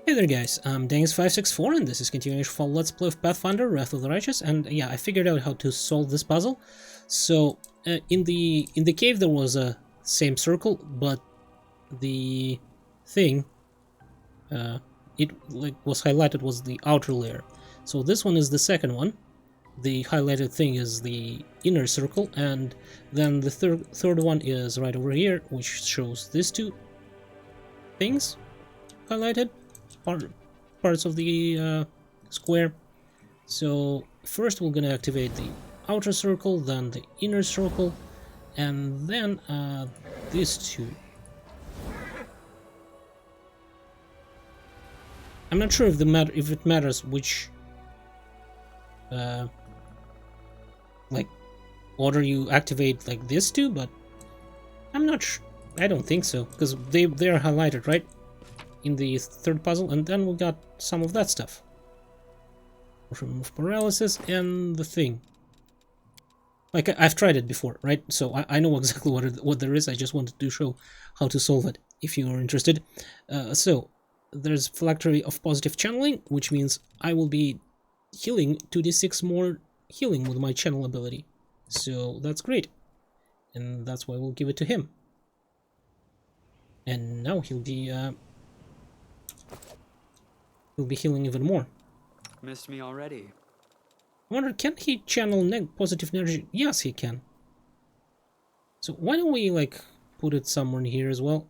Hey there guys, I'm Dankz564 and this is continuation for Let's Play of Pathfinder, Wrath of the Righteous, and yeah, I figured out how to solve this puzzle. So, in the cave there was a same circle, but the thing it like was highlighted was the outer layer. So this one is the second one. The highlighted thing is the inner circle, and then the third one is right over here, which shows these two things highlighted. Parts of the square. So first we're gonna activate the outer circle, then the inner circle, and then these two. I'm not sure if it matters which like order you activate like this two, but I'm not sure. I don't think so, because they are highlighted, right? In the third puzzle, and then we got some of that stuff. Remove paralysis and the thing. Like, I've tried it before, right? So I know exactly what there is. I just wanted to show how to solve it, if you are interested. So, there's phylactery of positive channeling, which means I will be healing 2d6 more healing with my channel ability. So, that's great. And that's why we'll give it to him. And now he'll be healing even more. Missed me already. I wonder, can he channel positive energy? Yes, he can. So why don't we, like, put it somewhere in here as well?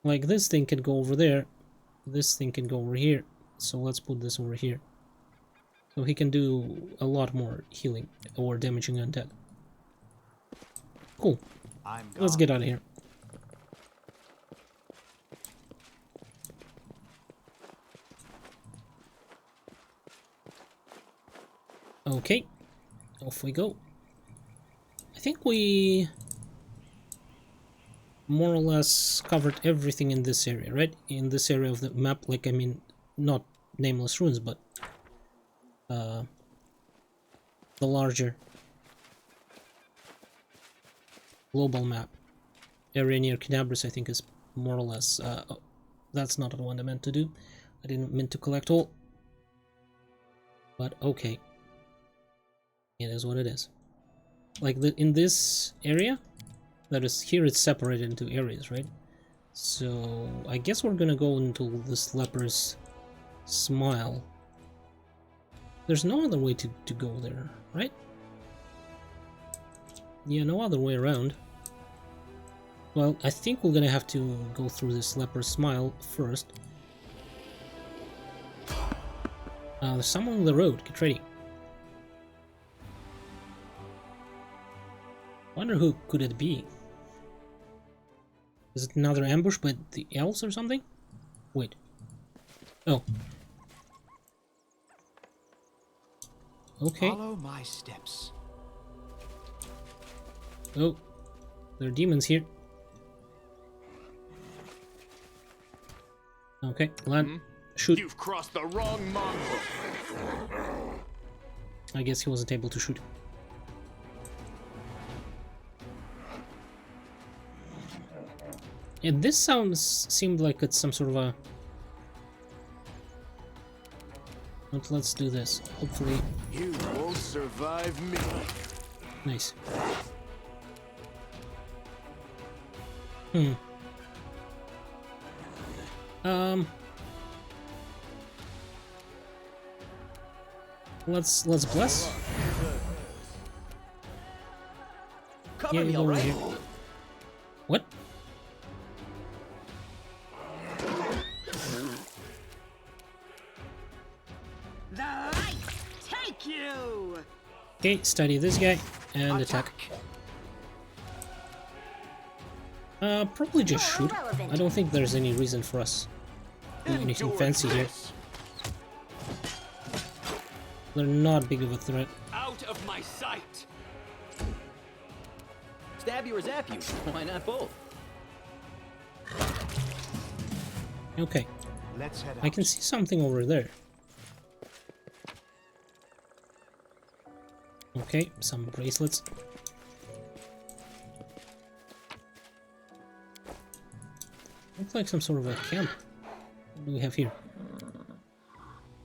Like, this thing can go over there. This thing can go over here. So let's put this over here. So he can do a lot more healing or damaging undead. Cool. Let's get out of here. Okay, off we go. I think we more or less covered everything in this area, right? In this area of the map, like, I mean, not Nameless Ruins, but the larger global map. Area near Canabris, I think, is more or less, that's not what I meant to do. I didn't mean to collect all, but okay. It is what it is. Like, in this area, that is here, it's separated into areas, right? So I guess we're gonna go into this leper's smile. There's no other way to go there, right? Yeah, no other way around. Well, I think we're gonna have to go through this leper's smile first. There's someone on the road. Get ready. Wonder who could it be? Is it another ambush by the elves or something? Wait. Oh. Okay. Follow my steps. Oh. There are demons here. Okay, land. Shoot. You've crossed the wrong mongrel. I guess he wasn't able to shoot. And this seemed like it's some sort of a... But let's do this. Hopefully... You won't survive me. Nice. Let's bless. Cover me, all right? What? The light take you. Okay, study this guy and attack. Probably just shoot. I don't think there's any reason for us to do anything fancy here. They're not big of a threat. Out of my sight! Stab you or zap you? Why not both? Okay, Let's head out. I can see something over there. Okay, some bracelets. Looks like some sort of a camp. What do we have here?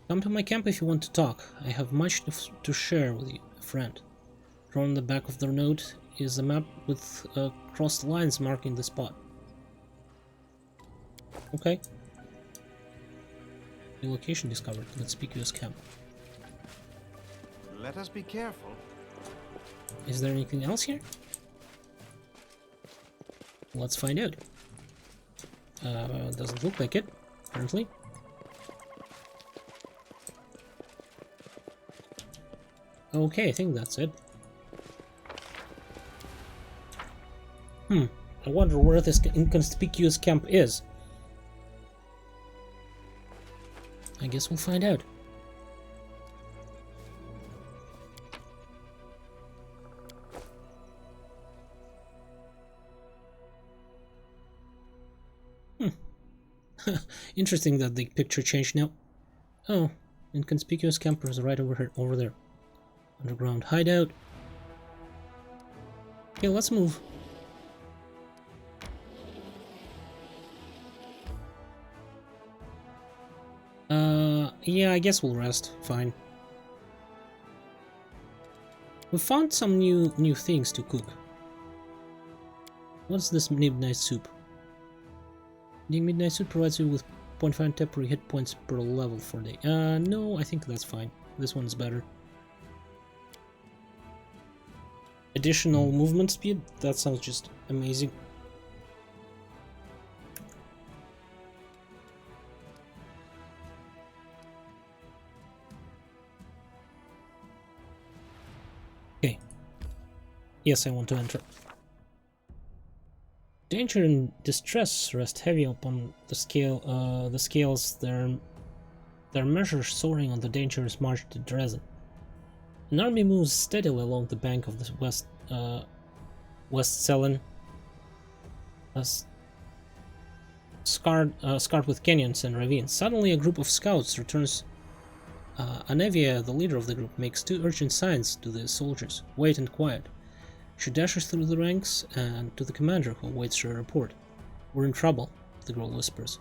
Come to my camp if you want to talk. I have much to share with you, friend. Drawn on the back of the note is a map with crossed lines marking the spot. Okay. New location discovered. Conspicuous camp. Let us be careful. Is there anything else here? Let's find out. Doesn't look like it, apparently. Okay, I think that's it. I wonder where this inconspicuous camp is. I guess we'll find out. Interesting that the picture changed now. Oh, inconspicuous camp is right over there. Underground hideout. Okay, let's move. Yeah, I guess we'll rest. Fine. We found some new things to cook. What's this midnight soup? The midnight soup provides you with 0.5 temporary hit points per level for a day. No, I think that's fine. This one's better. Additional movement speed? That sounds just amazing. Okay. Yes, I want to enter. Danger and distress rest heavy upon the scales. Their measures soaring on the dangerous march to Dresden. An army moves steadily along the bank of the West Selen, scarred with canyons and ravines. Suddenly, a group of scouts returns. Anevia, the leader of the group, makes two urgent signs to the soldiers: wait and quiet. She dashes through the ranks and to the commander, who awaits her report. We're in trouble, the girl whispers.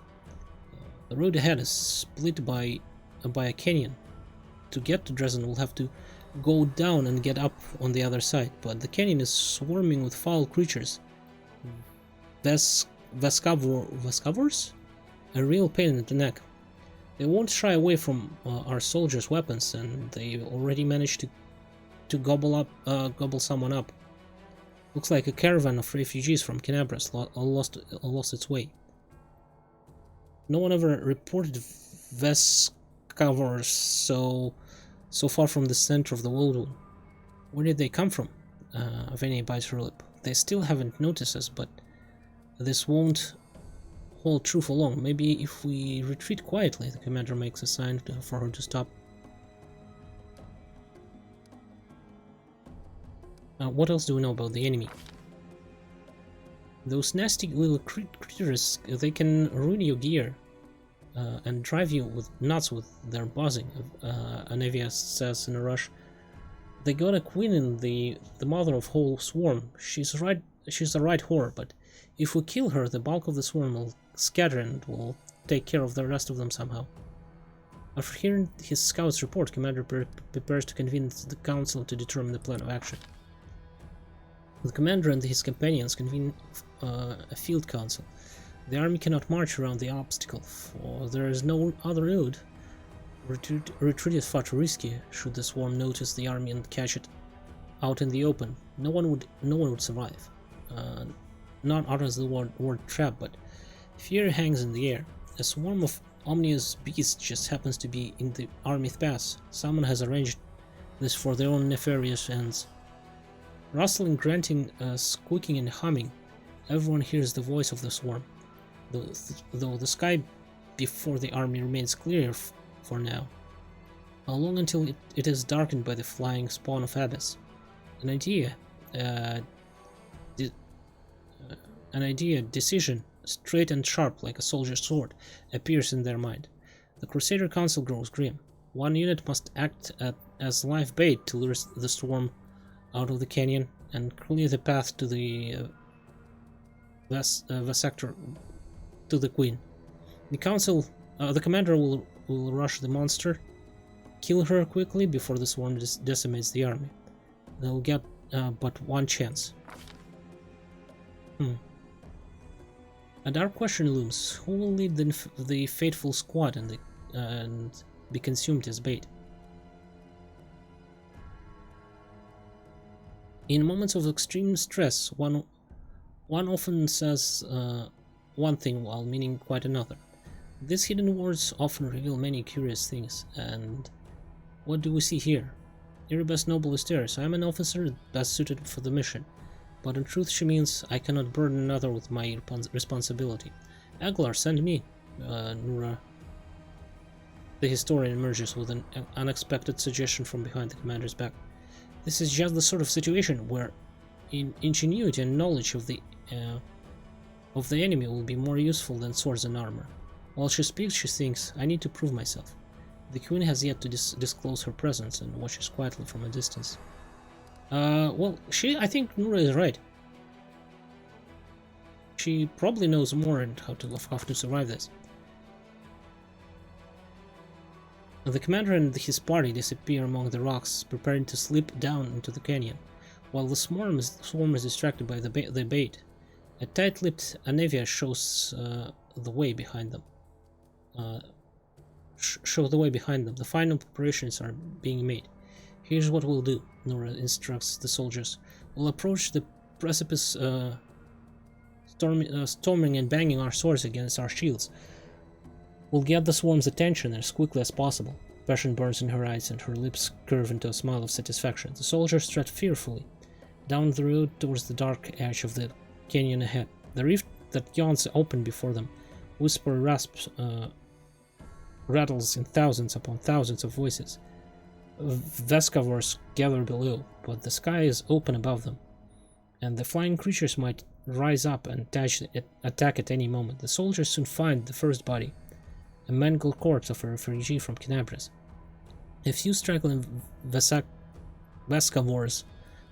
The road ahead is split by a canyon. To get to Dresden, we'll have to go down and get up on the other side, but the canyon is swarming with foul creatures. Vescavors? A real pain in the neck. They won't shy away from our soldiers' weapons, and they already managed to gobble someone up. Looks like a caravan of refugees from Canabras lost its way. No one ever reported Vescavors so far from the center of the world. Where did they come from? Venia bites her lip. They still haven't noticed us, but this won't hold true for long. Maybe if we retreat quietly, the commander makes a sign for her to stop. What else do we know about the enemy? Those nasty little critters, they can ruin your gear and drive you nuts with their buzzing, Anevia says in a rush. They got a queen in the mother of whole swarm. She's the right whore, but if we kill her, the bulk of the swarm will scatter and will take care of the rest of them somehow. After hearing his scout's report, Commander prepares to convene the council to determine the plan of action. The commander and his companions convene a field council. The army cannot march around the obstacle, for there is no other road. Retreat is far too risky. Should the swarm notice the army and catch it out in the open, no one would survive. Not utters the word trap, but fear hangs in the air. A swarm of ominous beasts just happens to be in the army pass. Someone has arranged this for their own nefarious ends. Rustling, grunting, squeaking and humming. Everyone hears the voice of the swarm, though the sky before the army remains clear for now. How long until it is darkened by the flying spawn of Abyss? An idea, decision, straight and sharp like a soldier's sword, appears in their mind. The Crusader Council grows grim. One unit must act as live bait to lure the swarm out of the canyon and clear the path to the Vasector, to the Queen. The council The commander will rush the monster, kill her quickly before the swarm decimates the army. They'll get but one chance. A dark question looms. Who will lead the fateful squad and be consumed as bait? In moments of extreme stress, one often says one thing while meaning quite another. These hidden words often reveal many curious things, and what do we see here? Erebus Noble Asteris, I am an officer best suited for the mission, but in truth she means I cannot burden another with my responsibility. Aglar, send me, Nura. The historian emerges with an unexpected suggestion from behind the commander's back. This is just the sort of situation where ingenuity and knowledge of the enemy will be more useful than swords and armor. While she speaks, she thinks, I need to prove myself. The queen has yet to disclose her presence and watches quietly from a distance. Well, I think Nura is right. She probably knows more and how to survive this. The commander and his party disappear among the rocks, preparing to slip down into the canyon, while the swarm is distracted by the bait. A tight-lipped Anevia shows the way behind them. The final preparations are being made. Here's what we'll do, Nura instructs the soldiers. We'll approach the precipice, storming and banging our swords against our shields. We'll get the swarm's attention as quickly as possible. Passion burns in her eyes and her lips curve into a smile of satisfaction. The soldiers tread fearfully down the road towards the dark edge of the canyon ahead. The rift that yawns open before them, whisper rasps, rattles in thousands upon thousands of voices. Vescavors gather below, but the sky is open above them, and the flying creatures might rise up and attack at any moment. The soldiers soon find the first body, a mangled corpse of a refugee from Kinabras. A few straggling Vescavors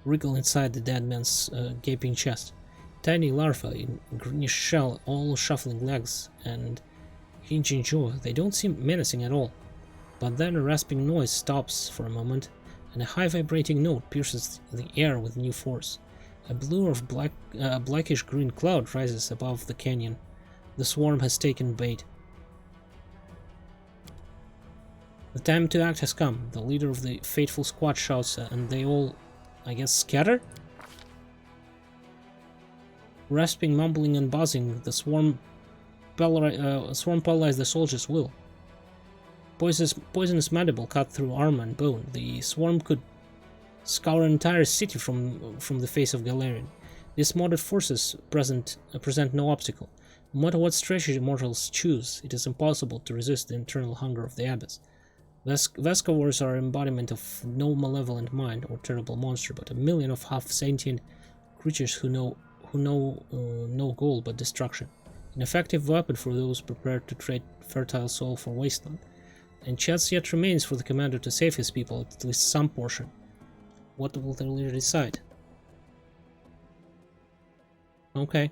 wriggle inside the dead man's gaping chest. Tiny larvae in greenish shell, all shuffling legs and hinging jaw. They don't seem menacing at all. But then a rasping noise stops for a moment, and a high vibrating note pierces the air with new force. A blue or blackish-green cloud rises above the canyon. The swarm has taken bait. The time to act has come. The leader of the fateful squad shouts, and they all, I guess, scatter? Rasping, mumbling, and buzzing, the swarm paralyzes the soldiers' will. Poisonous mandible cut through armor and bone. The swarm could scour an entire city from the face of Galarian. These modded forces present no obstacle. No matter what strategy mortals choose, it is impossible to resist the internal hunger of the abyss. Vescavors are embodiment of no malevolent mind or terrible monster, but a million of half-sentient creatures who know no goal but destruction. An effective weapon for those prepared to trade fertile soil for wasteland. And chance yet remains for the commander to save his people at least some portion. What will the leader decide? Okay.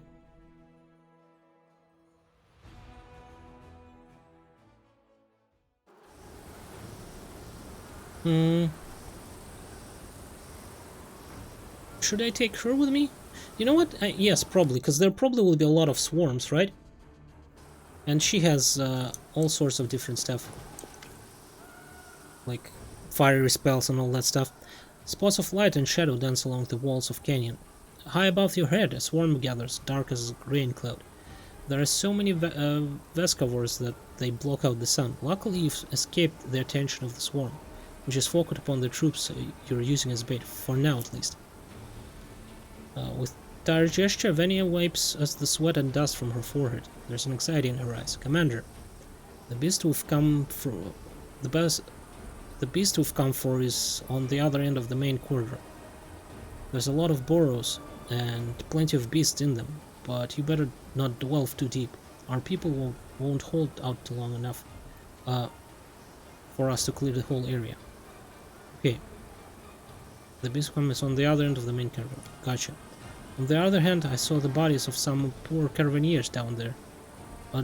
Should I take her with me? You know what? Yes, probably, because there probably will be a lot of swarms, right? And she has all sorts of different stuff. Like fiery spells and all that stuff. Spots of light and shadow dance along the walls of canyon. High above your head, a swarm gathers, dark as a rain cloud. There are so many Vescavors that they block out the sun. Luckily, you've escaped the attention of the swarm, which is focused upon the troops you're using as bait, for now at least. With tired gesture, Venia wipes the sweat and dust from her forehead. There's an anxiety in her eyes. Commander, the beast we've come for is on the other end of the main corridor. There's a lot of burrows and plenty of beasts in them, but you better not delve too deep. Our people won't hold out long enough for us to clear the whole area. Okay. The beast is on the other end of the main corridor. Gotcha. On the other hand, I saw the bodies of some poor caravaneers down there,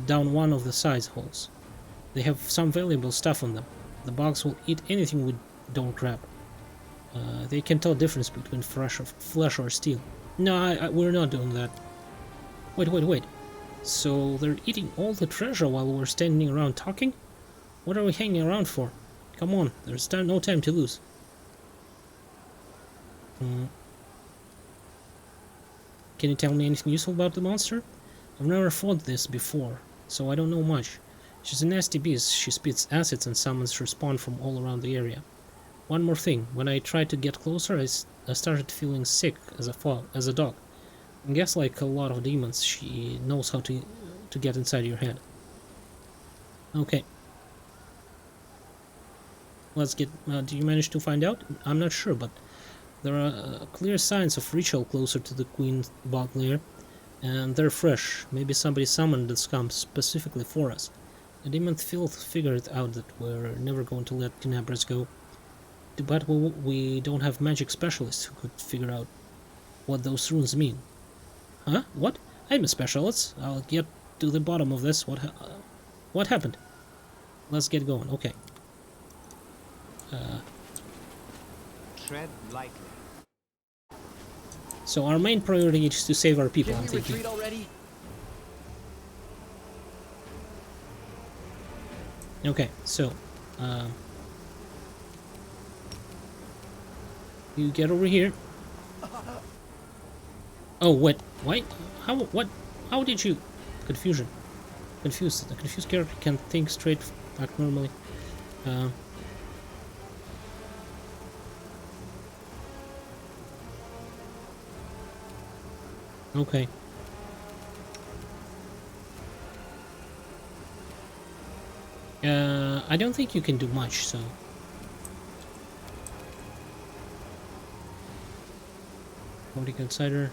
down one of the side halls. They have some valuable stuff on them. The bugs will eat anything we don't grab. They can tell difference between flesh or steel. No, we're not doing that. Wait. So they're eating all the treasure while we're standing around talking? What are we hanging around for? Come on, there's no time to lose. Can you tell me anything useful about the monster? I've never fought this before, so I don't know much. She's a nasty beast. She spits acids and summons her spawn from all around the area. One more thing, when I tried to get closer, I started feeling sick as a dog. I guess like a lot of demons, she knows how to get inside your head. Okay. Let's get... do you manage to find out? I'm not sure, but there are clear signs of ritual closer to the Queen bog lair, and they're fresh. Maybe somebody summoned the scum specifically for us. The demon filth figured out that we're never going to let kidnappers go. But we don't have magic specialists who could figure out what those runes mean. Huh? What? I'm a specialist. I'll get to the bottom of this. What happened? Let's get going. Okay. Tread lightly. So our main priority is to save our people, Can I'm we thinking. retreat already? Okay, so you get over here. Oh, what? Why? How? What? How did you? Confusion. Confused. The confused character can think straight, act normally. Okay. I don't think you can do much, so... Nordic Outsider.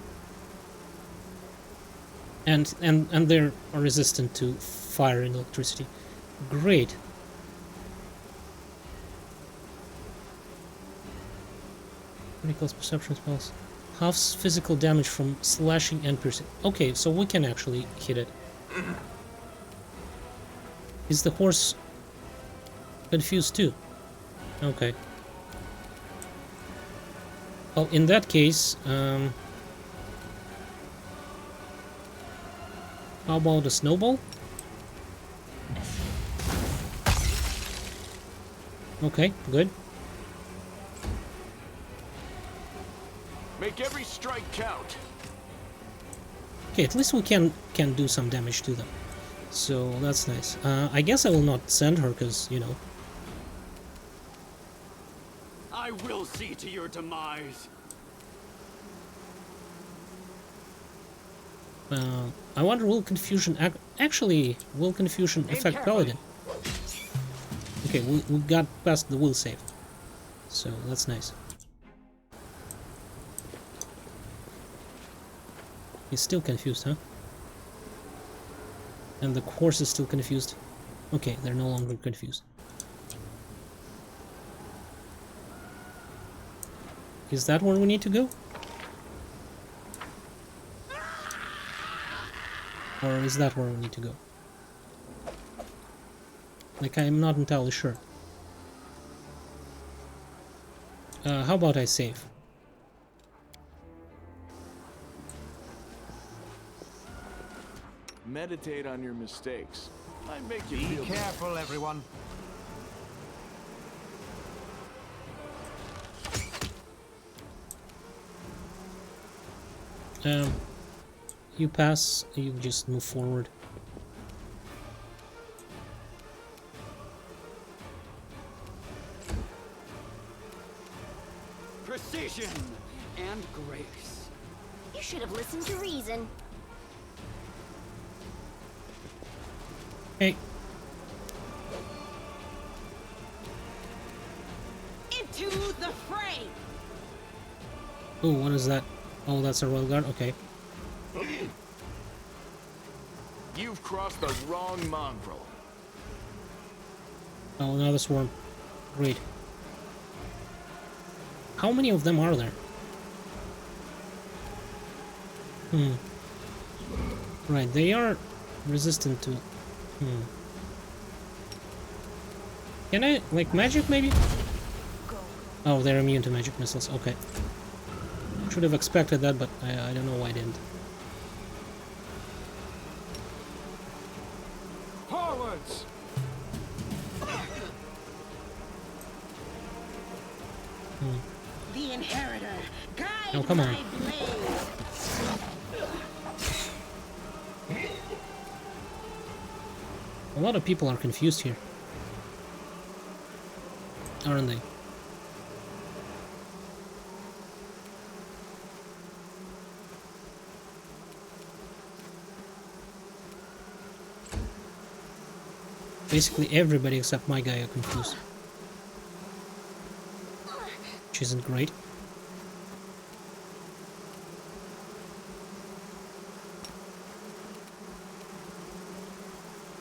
And they're resistant to fire and electricity. Great. Ridiculous perception spells. Halves physical damage from slashing and piercing. Okay, so we can actually hit it. Is the horse confused too? Okay. Well, in that case, how about a snowball? Okay, good. Make every strike count. Okay, at least we can do some damage to them. So that's nice. I guess I will not send her because, you know. I will see to your demise. I wonder, will confusion actually will confusion affect Paladin? Okay, we got past the will save, so that's nice. He's still confused, huh? And the horse is still confused. Okay, they're no longer confused. Is that where we need to go? Or is that where we need to go? Like, I'm not entirely sure. How about I save? Meditate on your mistakes. Might make you Be feel careful, everyone. You pass, you just move forward. Precision and grace. You should have listened to reason. Hey, Into the fray! oh, what is that? Oh, that's a royal guard. Okay. You've crossed the wrong mongrel. Oh, another swarm. Great. How many of them are there? Right, they are resistant to... Can I, like, magic maybe? Oh, they're immune to magic missiles. Okay. Should have expected that, but I don't know why I didn't. Forwards! The inheritor, guide Oh, come on. my blade. A lot of people are confused here. Aren't they? Basically everybody except my guy are confused. Which isn't great.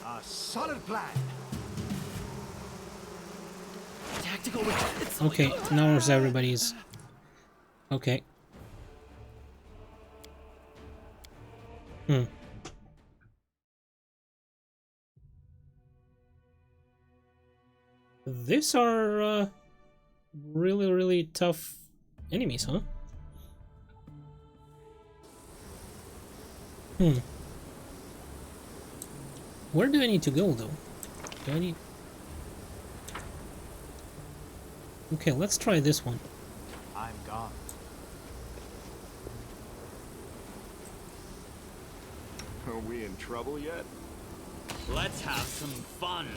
A solid plan. Tactical. Okay, now everybody's... Okay. These are really, really tough enemies, huh? Where do I need to go, though? Do I need... Okay, let's try this one. I'm gone. Are we in trouble yet? Let's have some fun.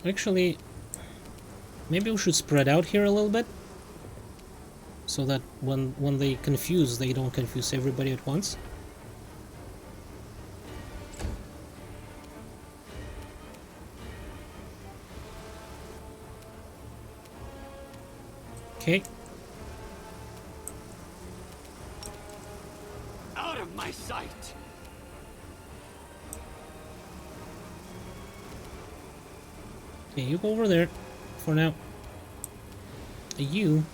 Actually, maybe we should spread out here a little bit, so that when they confuse, they don't confuse everybody at once. Okay. Out of my sight. Okay, you go over there for now. You.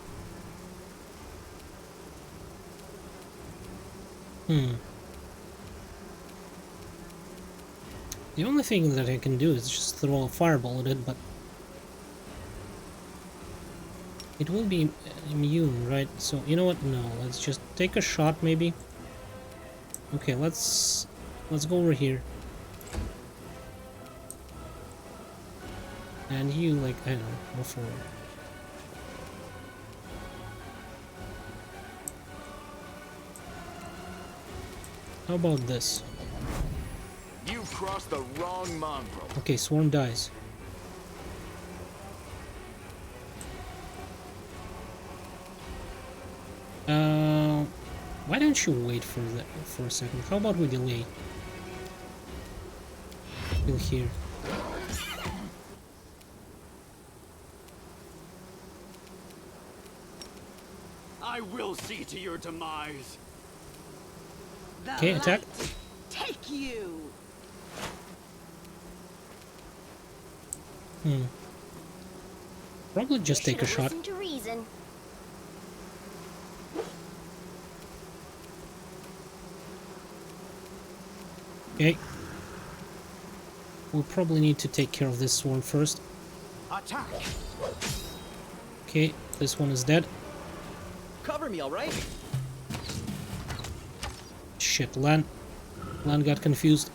The only thing that I can do is just throw a fireball at it, but it will be immune, right? So, you know what? No, let's just take a shot, maybe. Okay, let's go over here. And you, like, I don't know, go forward. How about this? You've crossed the wrong mongrel. Okay, Swarm dies. Why don't you wait for a second? How about we delay? We'll hear. I will see to your demise. The Okay, attack. light take you. Probably just take a Should've shot. listened to reason. Okay. We'll probably need to take care of this swarm first. Attack! Okay, this one is dead. Cover me, all right? Shit, Lan got confused.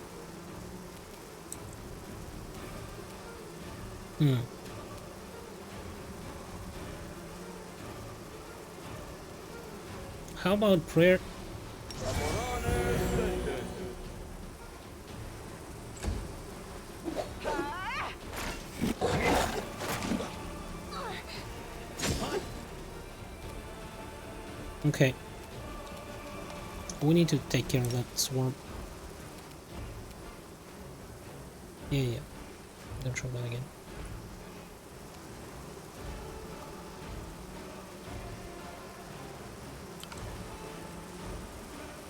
How about prayer? Okay. We need to take care of that swarm. Yeah. Don't show that again.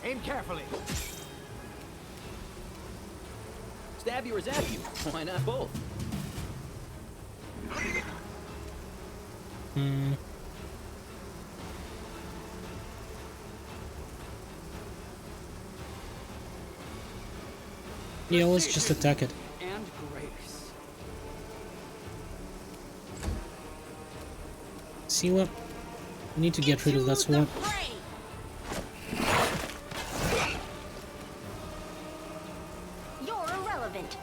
Aim carefully. Stab you or zap you. Why not both? Yeah, let's just attack it. And grace. Sela, we need to get rid of that swarm. You're irrelevant.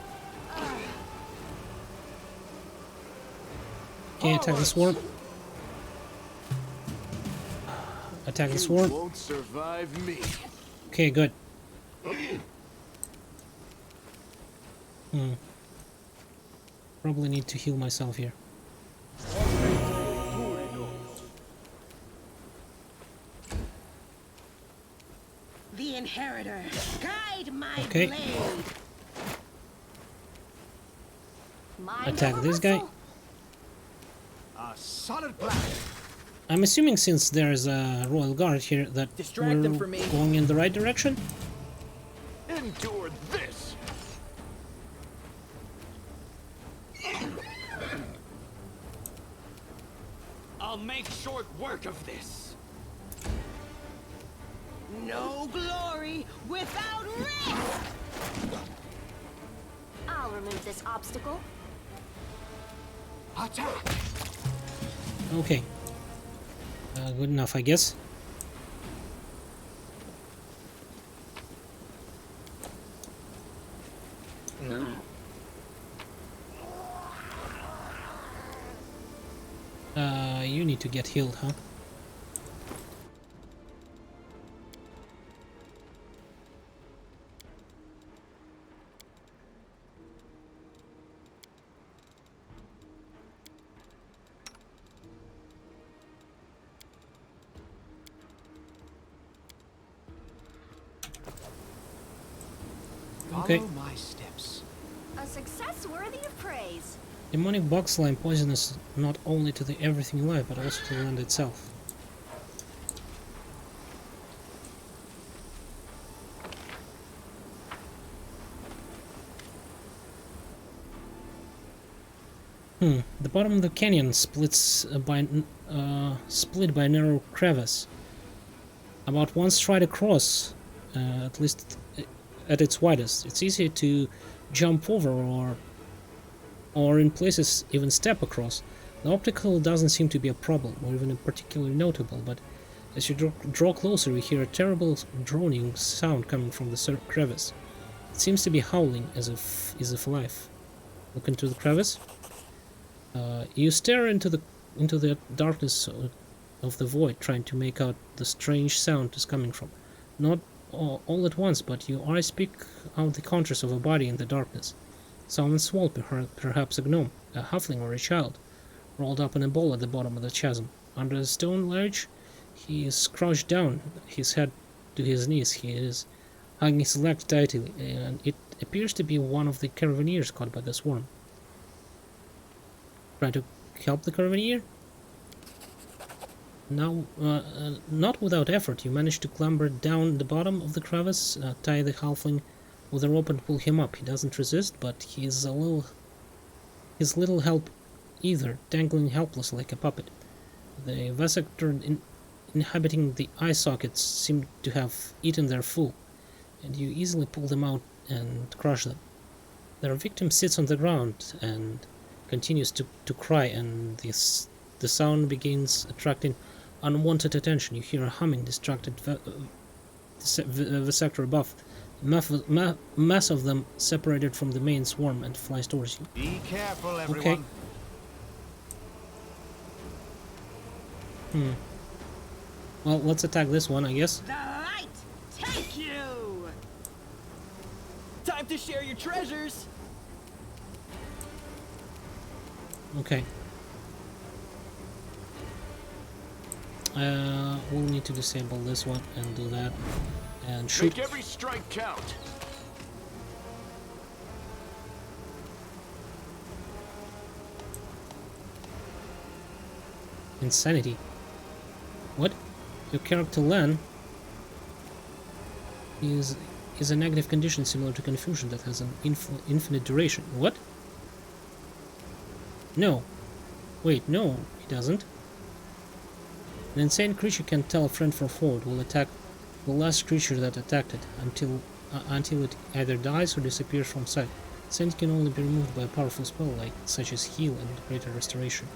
Okay, attack the swarm. Attack the You swarm. won't survive me. Okay, good. Probably need to heal myself here. The inheritor, guide my Okay. blade. Mind Attack over this guy. muscle? A solid plan. I'm assuming since there's a royal guard here that Distract we're them for me. going in the right direction. Endure this. I'll make short work of this. No glory without risk. I'll remove this obstacle. Attack. Okay. Good enough, I guess. You need to get healed, huh? Okay. Follow my steps. A success worthy of praise. Demonic bog slime poisonous not only to the everything alive, but also to the land itself. The bottom of the canyon splits split by a narrow crevice. About one stride across, at least at its widest. It's easy to jump over or in places even step across. The optical doesn't seem to be a problem, or even particularly notable, but as you draw closer you hear a terrible droning sound coming from the crevice. It seems to be howling as if alive. Look into the crevice. You stare into the darkness of the void, trying to make out the strange sound is coming from. Not all at once, but your eyes pick out the contours of a body in the darkness. Someone small, perhaps a gnome, a halfling or a child, rolled up in a ball at the bottom of the chasm. Under a stone ledge, he is crouched down, his head to his knees. He is hugging his leg tightly, and it appears to be one of the caravaneers caught by the swarm. Try to help the caravaneer? Now, not without effort, you manage to clamber down the bottom of the crevice, tie the halfling with a rope and pull him up. He doesn't resist, but he's little help either, dangling helpless like a puppet. The vesictor inhabiting the eye sockets seem to have eaten their full, and you easily pull them out and crush them. Their victim sits on the ground and continues to cry, and the sound begins attracting unwanted attention. You hear a humming, distracted vesictor above. Mass of them separated from the main swarm and flies towards you. Be careful, everyone. Okay. Well, let's attack this one, I guess. The light take you. Time to share your treasures! Okay. We'll need to disable this one and do that. And shoot. Make every strike count. Insanity. What? Your character Lan is a negative condition similar to confusion that has an infinite duration. What? No. Wait, no, he doesn't. An insane creature can tell a friend from foe. It will attack the last creature that attacked it until until it either dies or disappears from sight. Scent can only be removed by a powerful spell such as Heal and Greater Restoration.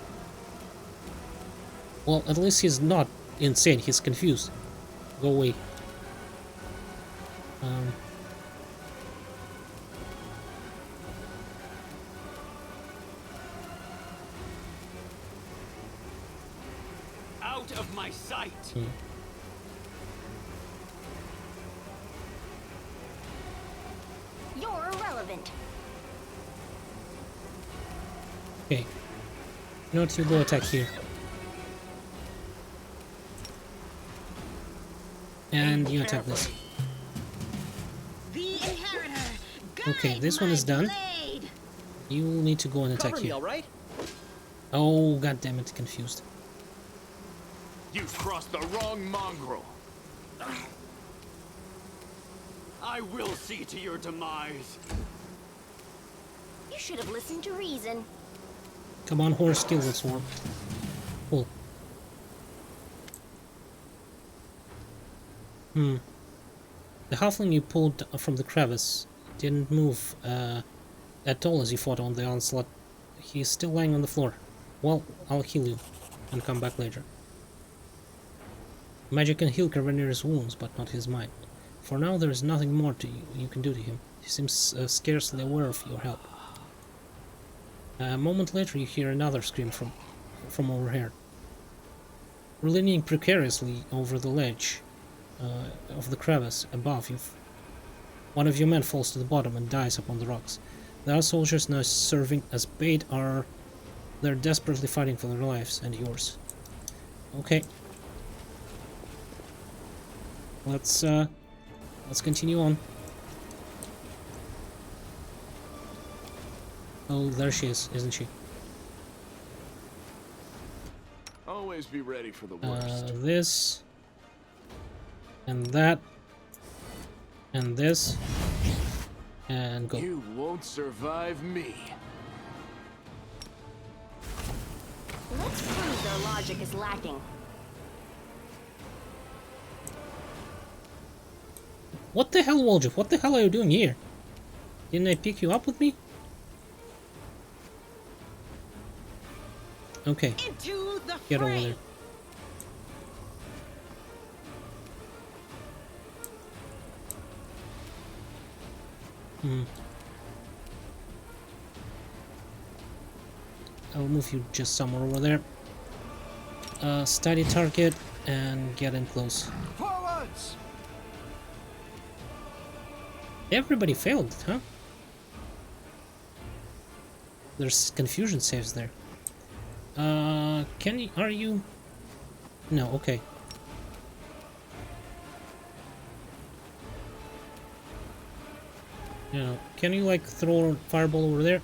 Well, at least he's not insane, he's confused. Go away. Out of my sight! You're irrelevant. Okay. You know what, you go attack here. And you attack this. The inheritor. Okay, Guide this one my is done. blade. You will need to go and attack Cover me, here. all right? Oh, god damn it, confused. You've crossed the wrong mongrel. I will see to your demise. You should have listened to reason. Come on, horse, kill this one. Cool. The halfling you pulled from the crevice didn't move at all as you fought on the onslaught. He's still lying on the floor. Well, I'll heal you and come back later. Magic can heal Caravanier's wounds, but not his mind. For now, there is nothing more you can do to him. He seems scarcely aware of your help. A moment later, you hear another scream from overhead. Leaning precariously over the ledge of the crevice above you, one of your men falls to the bottom and dies upon the rocks. The other soldiers now serving as bait they're desperately fighting for their lives and yours. Okay. Let's continue on. Oh, there she is, isn't she? Always be ready for the worst. This and that and this and go. You won't survive me. Let's prove their logic is lacking. What the hell, Woljeff? What the hell are you doing here? Didn't I pick you up with me? Okay, Into the get over fray. there. I'll move you just somewhere over there. Study target and get in close. Forwards! Everybody failed, huh? There's confusion saves there. Are you? No, okay. Yeah, can you like throw a fireball over there?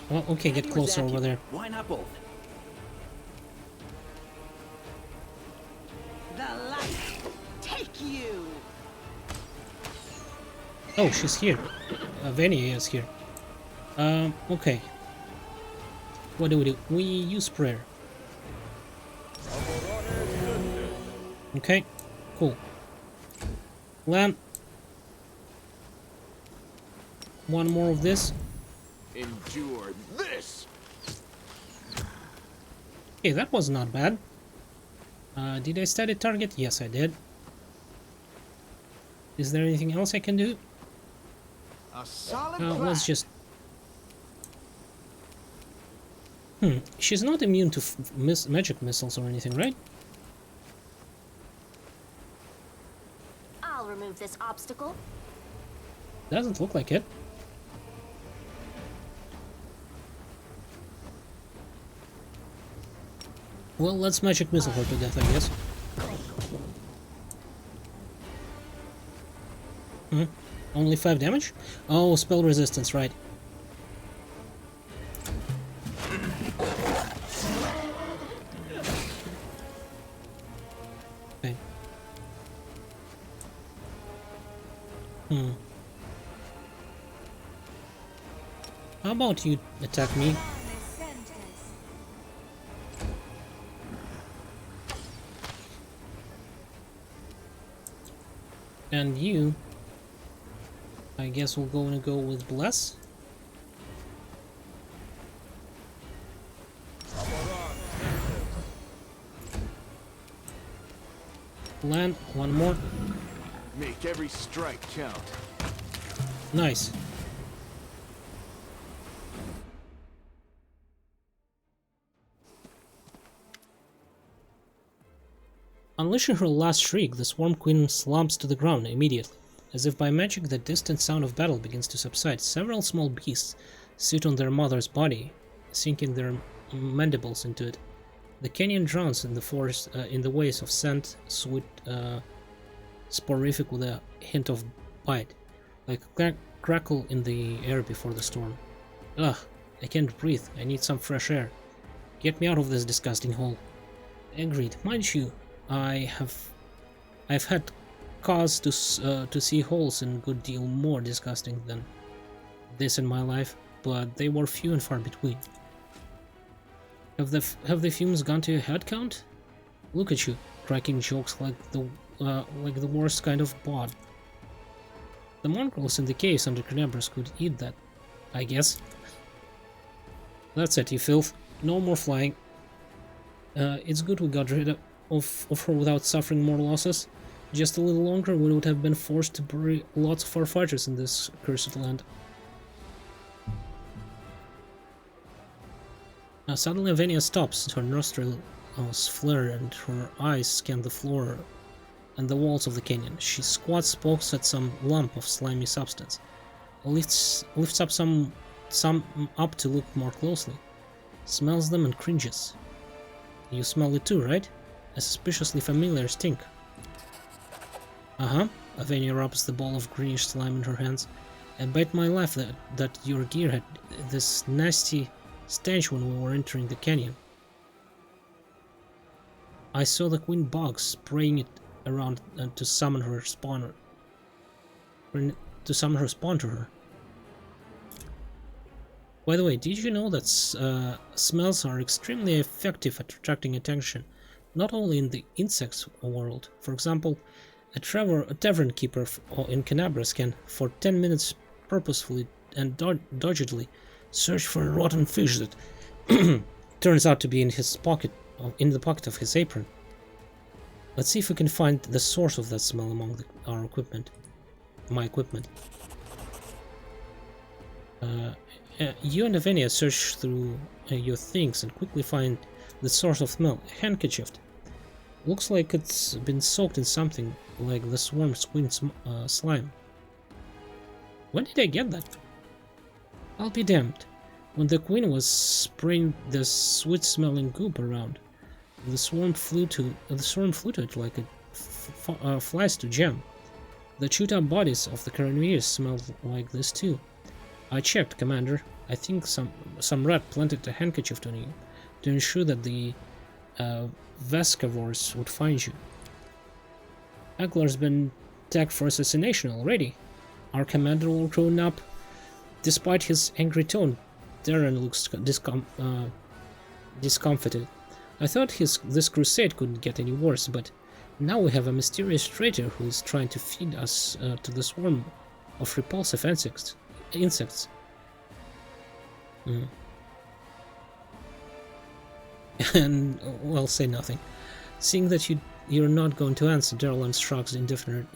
Well, okay, get closer over there. Why not both? The light. Take you. Oh, she's here. Venia is here. Okay. What do? We use prayer. Okay, cool. Lamp. One more of this. Endure this! Okay, that was not bad. Did I study target? Yes, I did. Is there anything else I can do? A solid Let's just... She's not immune to magic missiles or anything, right? I'll remove this obstacle. Doesn't look like it. Well, let's magic missile her to death, I guess. Only 5 damage? Oh, spell resistance, right. Okay. Hmm. How about you attack me? And you, I guess we're going to go with Bless. Land, one more. Make every strike count. Nice. Unleashing her last shriek, the Swarm Queen slumps to the ground immediately. As if by magic, the distant sound of battle begins to subside. Several small beasts sit on their mother's body, sinking their mandibles into it. The canyon drowns in the forest, in the waves of scent, sweet, sporific with a hint of bite, like a crackle in the air before the storm. Ugh, I can't breathe. I need some fresh air. Get me out of this disgusting hole. Agreed. Mind you, I've had cause to see holes in a good deal more disgusting than this in my life, but they were few and far between. Have the fumes gone to your head count? Look at you, cracking jokes like the worst kind of bot. The mongrels in the caves under Canabras could eat that, I guess. That's it, you filth. No more flying. It's good we got rid of her without suffering more losses. Just a little longer, we would have been forced to bury lots of our fighters in this cursed land. Suddenly Avenia stops, her nostrils flare and her eyes scan the floor and the walls of the canyon. She squats, pokes at some lump of slimy substance, lifts up some up to look more closely, smells them and cringes. You smell it too, right? A suspiciously familiar stink. Uh-huh. Avenia rubs the ball of greenish slime in her hands. I bet my life that your gear had this nasty stench when we were entering the canyon. I saw the queen bug spraying it around to summon her spawner. To summon her spawn to her. By the way, did you know that smells are extremely effective at attracting attention, not only in the insects world? For example, a tavern keeper in Canabras can, for 10 minutes, purposefully and doggedly search for a rotten fish that turns out to be in the pocket of his apron. Let's see if we can find the source of that smell among our equipment. My equipment. You and Avenia search through your things and quickly find the source of smell. A handkerchief. Looks like it's been soaked in something like the Swarm Queen slime. When did I get that? I'll be damned. When the queen was spraying the sweet-smelling goop around, the swarm flew to it like flies to jam. The chewed-up bodies of the carnivorous smelled like this too. I checked, Commander. I think some rat planted a handkerchief on you to ensure that the Vescavores would find you. Aglar's been tagged for assassination already. Our commander all grown up. Despite his angry tone, Darren looks discomfited. I thought this crusade couldn't get any worse, but now we have a mysterious traitor who is trying to feed us to the swarm of repulsive insects. And well, say nothing. Seeing that you're not going to answer, Darren shrugs indifferently.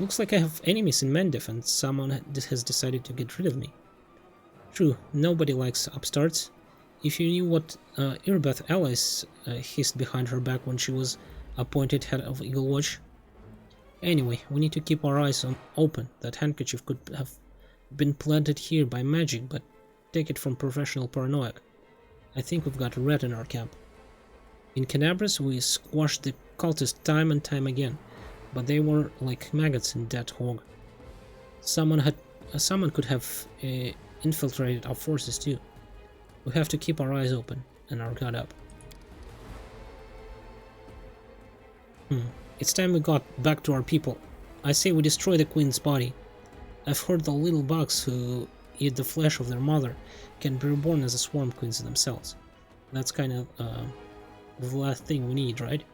Looks like I have enemies in Mendev and someone has decided to get rid of me. True, nobody likes upstarts. If you knew what Irbeth allies hissed behind her back when she was appointed head of Eagle Watch. Anyway, we need to keep our eyes open. That handkerchief could have been planted here by magic, but take it from professional paranoiac. I think we've got a rat in our camp. In Canabras, we squashed the cultists time and time again, but they were like maggots in dead hog. Someone could have infiltrated our forces too. We have to keep our eyes open and our guard up. It's time we got back to our people. I say we destroy the queen's body. I've heard the little bugs who eat the flesh of their mother can be reborn as a swarm queens themselves. That's kind of the last thing we need, right?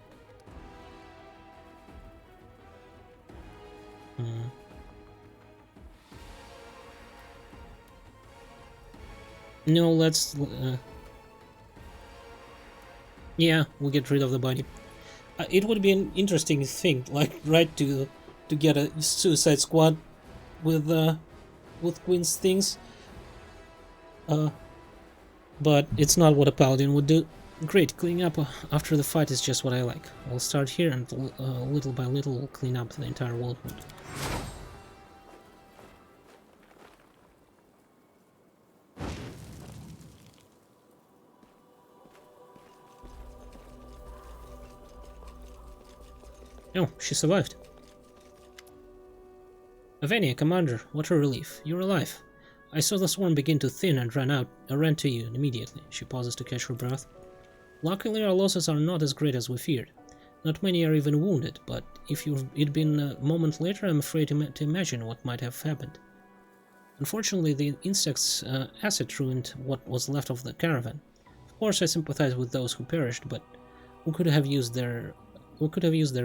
No, let's... yeah, we'll get rid of the body. It would be an interesting thing, like, right, to get a Suicide Squad with Queen's things. But it's not what a paladin would do. Great, cleaning up after the fight is just what I like. I'll start here and little by little we'll clean up the entire world. Oh, she survived. Avenia, Commander, what a relief. You're alive. I saw the swarm begin to thin and ran to you immediately. She pauses to catch her breath. Luckily, our losses are not as great as we feared. Not many are even wounded, but if it'd been a moment later, I'm afraid to imagine what might have happened. Unfortunately, the insect's acid ruined what was left of the caravan. Of course, I sympathize with those who perished, but who could have used their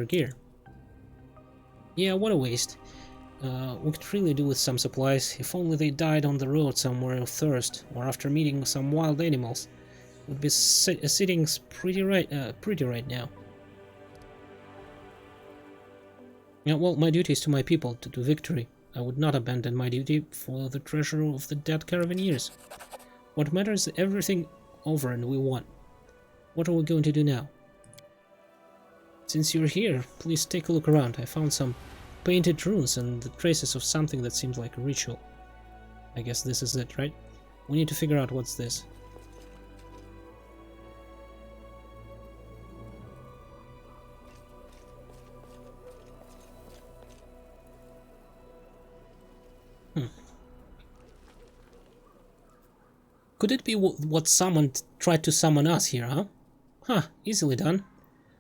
gear? Yeah, what a waste. We could really do with some supplies. If only they died on the road somewhere of thirst, or after meeting some wild animals. Would be sitting pretty right now. Yeah, well, my duty is to my people, to victory. I would not abandon my duty for the treasure of the dead caravanseers. What matters is everything over and we won. What are we going to do now? Since you're here, please take a look around. I found some painted runes and the traces of something that seems like a ritual. I guess this is it, right? We need to figure out what's this. Could it be what someone tried to summon us here, huh? Huh, easily done.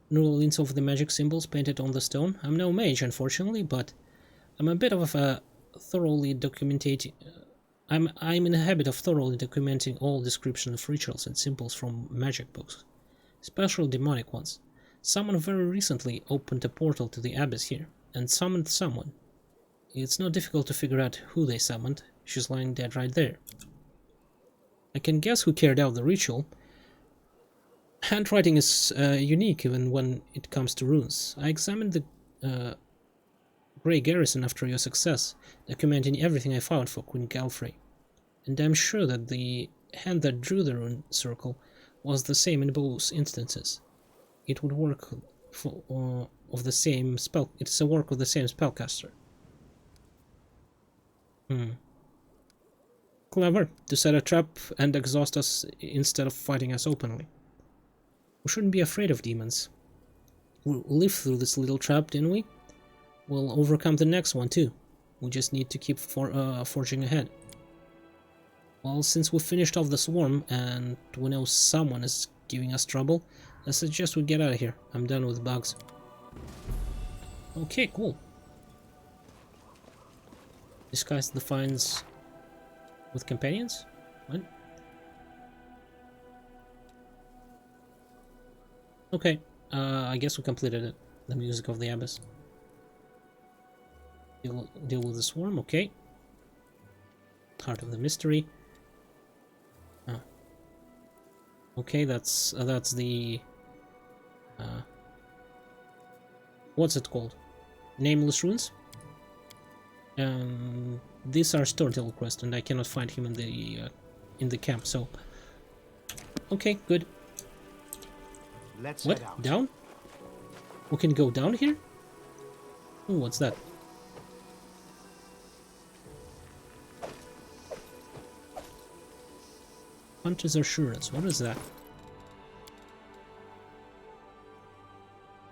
Nuro leans over the magic symbols painted on the stone. I'm no mage, unfortunately, but I'm a bit of a thoroughly documenting. I'm in the habit of thoroughly documenting all description of rituals and symbols from magic books, especially demonic ones. Someone very recently opened a portal to the abyss here and summoned someone. It's not difficult to figure out who they summoned. She's lying dead right there. I can guess who carried out the ritual. Handwriting is unique even when it comes to runes. I examined the Grey Garrison after your success, documenting everything I found for Queen Galfrey. And I'm sure that the hand that drew the rune circle was the same in both instances. It would work of the same spell. It's a work of the same spellcaster. Clever, to set a trap and exhaust us instead of fighting us openly. We shouldn't be afraid of demons. We lived through this little trap, didn't we? We'll overcome the next one too. We just need to keep forging ahead. Well, since we finished off the swarm and we know someone is giving us trouble, I suggest we get out of here. I'm done with bugs. Okay, cool. Disguise the finds with companions? What? Okay, I guess we completed it. The music of the abyss. Deal with the swarm, okay. Heart of the mystery. Okay, that's the... what's it called? Nameless runes? These are Storyteller quest, and I cannot find him in the camp, so... Okay, good. Let's What? head out. Down? We can go down here? Ooh, what's that? Hunter's Assurance, what is that?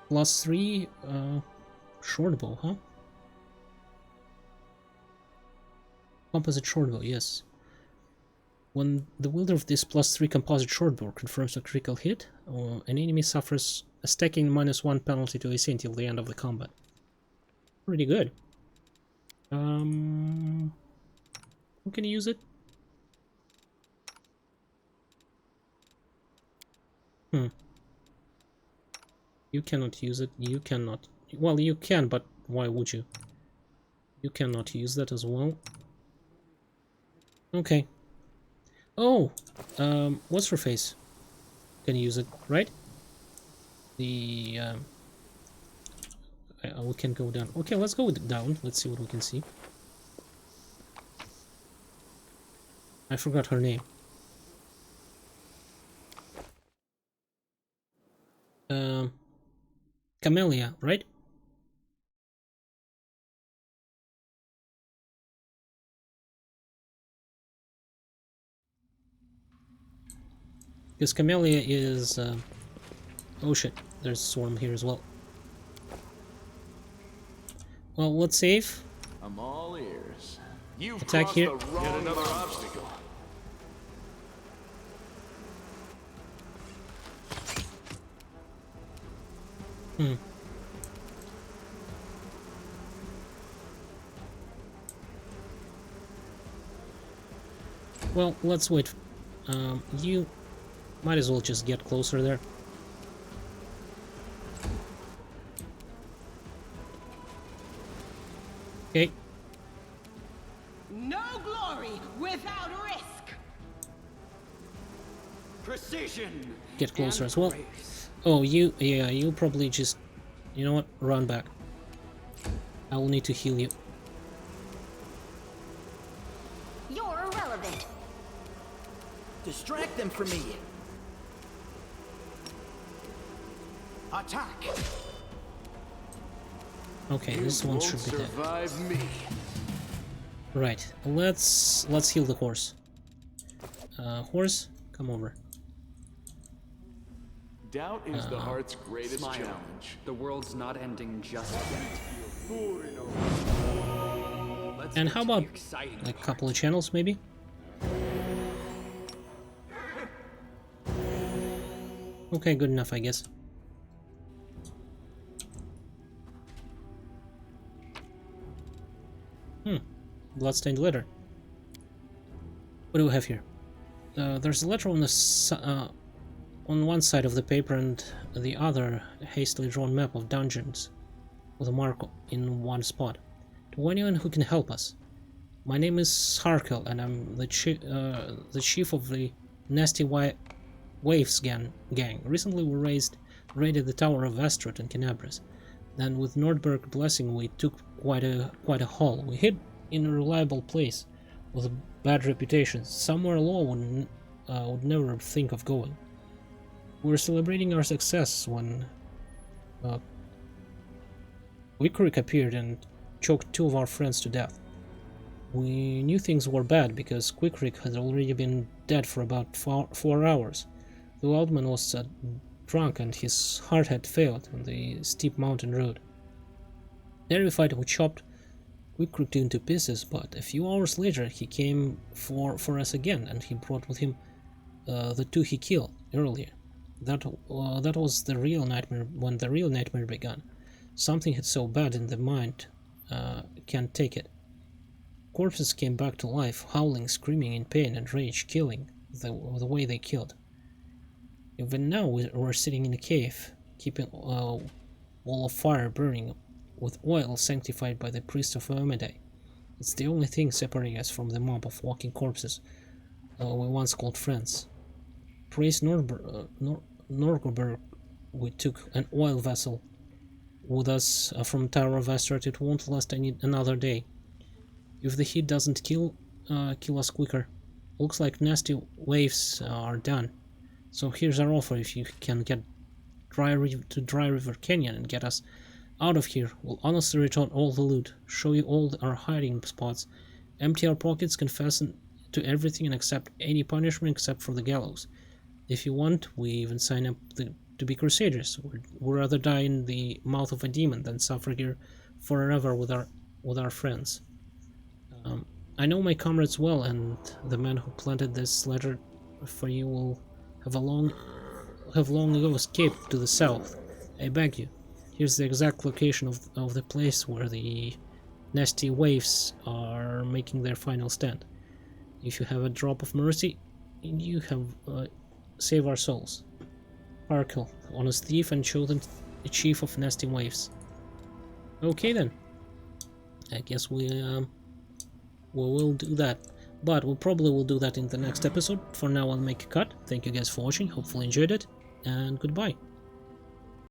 +3 shortbow, huh? Composite shortbow, yes. When the wielder of this +3 composite shortbow confirms a critical hit, or an enemy suffers stacking -1 penalty to AC until the end of the combat. Pretty good. Who can use it? You cannot use it. You cannot. Well, you can, but why would you? You cannot use that as well. Okay. Oh, what's her face? Can use it, right? The we can go down. Okay, let's go down. Let's see what we can see. I forgot her name. Camellia, right? Because Camellia is... oh shit, there's a swarm here as well. Well, let's save. I'm all ears. You've Attack crossed here. the wrong Yet another obstacle. Well, let's wait. You might as well just get closer there. Okay. No glory without risk. Precision. Get closer and as well. grace. Oh, you, yeah, you probably just, you know what, run back. I will need to heal you. You're irrelevant. Distract them from me. Attack! Okay, this You one won't should be dead. survive me. Right, let's heal the horse. Horse, come over. Doubt is the heart's greatest Smile. challenge. The world's not ending just yet. Let's And get how to the about exciting like a part. couple of channels, maybe? Okay, good enough, I guess. Bloodstained letter. What do we have here? There's a letter on the on one side of the paper and the other a hastily drawn map of dungeons with a mark in one spot. To anyone who can help us. My name is Harkel and I'm the chief of the Nasty Waves gang. Recently we raided the Tower of Astaroth in Canabras. Then with Nordberg blessing we took quite a haul. We hid in a reliable place with a bad reputation, somewhere law would never think of going. We were celebrating our success when Wickrick appeared and choked 2 of our friends to death. We knew things were bad because Quickrick had already been dead for about 4 hours. The old man was drunk and his heart had failed on the steep mountain road. Terrified, we chopped Quickrick into pieces, but a few hours later he came for us again, and he brought with him the 2 he killed earlier. That was the real nightmare, when the real nightmare began. Something had so bad in the mind, can't take it. Corpses came back to life, howling, screaming in pain and rage, killing the way they killed. Even now we're sitting in a cave, keeping a wall of fire burning with oil sanctified by the priest of Omedai. It's the only thing separating us from the mob of walking corpses we once called friends. Praise Norgoberg, we took an oil vessel with us from Tower of Astaroth. It won't last another day. If the heat doesn't kill us quicker, looks like Nasty Waves are done. So here's our offer: if you can get Dry River Canyon and get us out of here, we'll honestly return all the loot, show you all our hiding spots, empty our pockets, confess to everything and accept any punishment except for the gallows. If you want, we even sign up to be crusaders. We'd rather die in the mouth of a demon than suffer here forever with our friends. I know my comrades well, and the man who planted this letter for you will have long ago escaped to the south. I beg you. Here's the exact location of the place where the nasty waves are making their final stand. If you have a drop of mercy, you have save our souls. Sparkle, honest thief and chosen chief of nasty waves. Okay then. I guess we will do that. But we probably will do that in the next episode. For now I'll make a cut. Thank you guys for watching, hopefully enjoyed it, and goodbye.